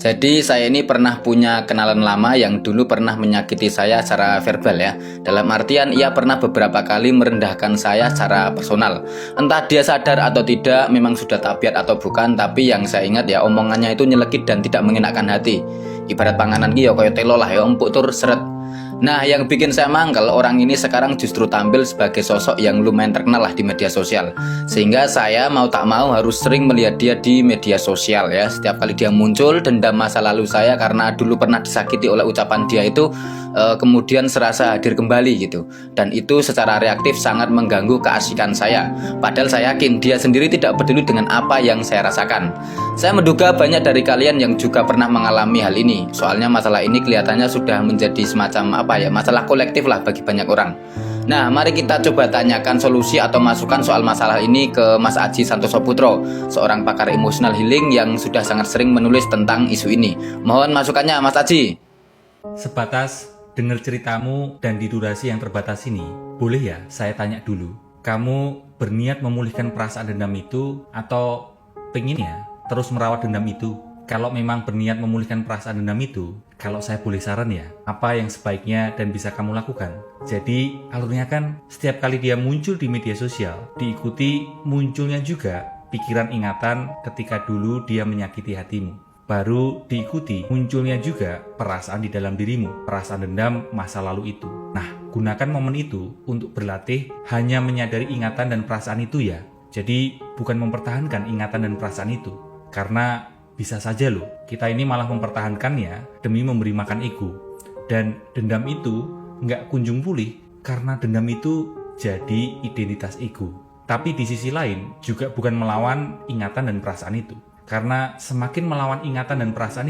Jadi saya ini pernah punya kenalan lama yang dulu pernah menyakiti saya secara verbal ya. Dalam artian ia pernah beberapa kali merendahkan saya secara personal. Entah dia sadar atau tidak, memang sudah tabiat atau bukan, tapi yang saya ingat ya omongannya itu nyelekit dan tidak mengenakan hati. Ibarat panganan ki ya kaya telo lah ya empuk tur seret. Nah, yang bikin saya mangkel, orang ini sekarang justru tampil sebagai sosok yang lumayan terkenal lah di media sosial. Sehingga saya mau tak mau harus sering melihat dia di media sosial ya. Setiap kali dia muncul, dendam masa lalu saya karena dulu pernah disakiti oleh ucapan dia itu kemudian serasa hadir kembali gitu. Dan itu secara reaktif sangat mengganggu keasikan saya. Padahal saya yakin dia sendiri tidak peduli dengan apa yang saya rasakan. Saya menduga banyak dari kalian yang juga pernah mengalami hal ini. Soalnya masalah ini kelihatannya sudah menjadi semacam masalah kolektif lah bagi banyak orang. Nah, mari kita coba tanyakan solusi atau masukan soal masalah ini ke Mas Aji Santoso Putro, seorang pakar emotional healing yang sudah sangat sering menulis tentang isu ini. Mohon masukannya, Mas Aji. Sebatas dengar ceritamu dan di durasi yang terbatas ini, boleh ya saya tanya dulu, kamu berniat memulihkan perasaan dendam itu atau pengen ya terus merawat dendam itu? Kalau memang berniat memulihkan perasaan dendam itu, kalau saya boleh saran ya, apa yang sebaiknya dan bisa kamu lakukan? Jadi alurnya kan setiap kali dia muncul di media sosial, diikuti munculnya juga pikiran ingatan ketika dulu dia menyakiti hatimu. Baru diikuti munculnya juga perasaan di dalam dirimu, perasaan dendam masa lalu itu. Nah, gunakan momen itu untuk berlatih hanya menyadari ingatan dan perasaan itu ya. Jadi bukan mempertahankan ingatan dan perasaan itu. Karena bisa saja loh, kita ini malah mempertahankannya demi memberi makan ego. Dan dendam itu nggak kunjung pulih karena dendam itu jadi identitas ego. Tapi di sisi lain juga bukan melawan ingatan dan perasaan itu. Karena semakin melawan ingatan dan perasaan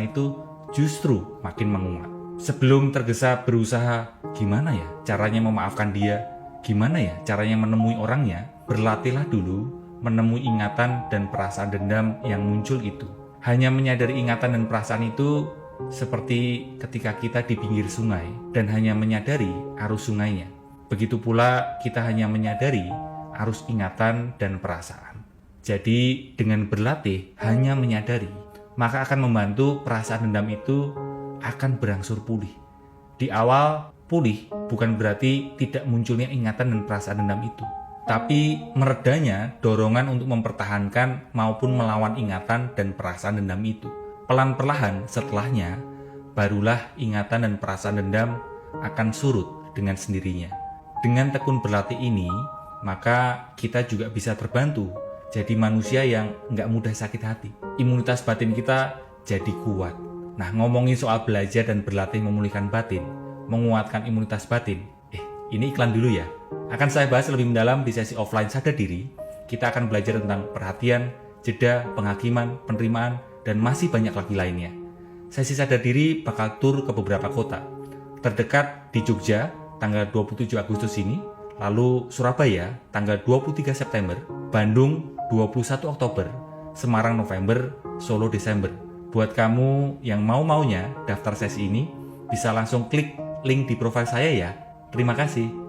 itu justru makin menguat. Sebelum tergesa berusaha, gimana ya caranya memaafkan dia? Gimana ya caranya menemui orangnya? Berlatihlah dulu menemui ingatan dan perasaan dendam yang muncul itu. Hanya menyadari ingatan dan perasaan itu seperti ketika kita di pinggir sungai dan hanya menyadari arus sungainya. Begitu pula kita hanya menyadari arus ingatan dan perasaan. Jadi dengan berlatih hanya menyadari, maka akan membantu perasaan dendam itu akan berangsur pulih. Di awal pulih bukan berarti tidak munculnya ingatan dan perasaan dendam itu, tapi meredanya dorongan untuk mempertahankan maupun melawan ingatan dan perasaan dendam itu. Pelan-perlahan setelahnya, barulah ingatan dan perasaan dendam akan surut dengan sendirinya. Dengan tekun berlatih ini, maka kita juga bisa terbantu jadi manusia yang nggak mudah sakit hati. Imunitas batin kita jadi kuat. Nah, ngomongin soal belajar dan berlatih memulihkan batin, menguatkan imunitas batin. Ini iklan dulu ya. Akan saya bahas lebih mendalam di sesi offline Sadar Diri. Kita akan belajar tentang perhatian, jeda, penghakiman, penerimaan, dan masih banyak lagi lainnya. Sesi Sadar Diri bakal tur ke beberapa kota. Terdekat di Jogja, tanggal 27 Agustus ini, lalu Surabaya, tanggal 23 September, Bandung, 21 Oktober, Semarang November, Solo Desember. Buat kamu yang mau-maunya daftar sesi ini, bisa langsung klik link di profil saya ya. Terima kasih.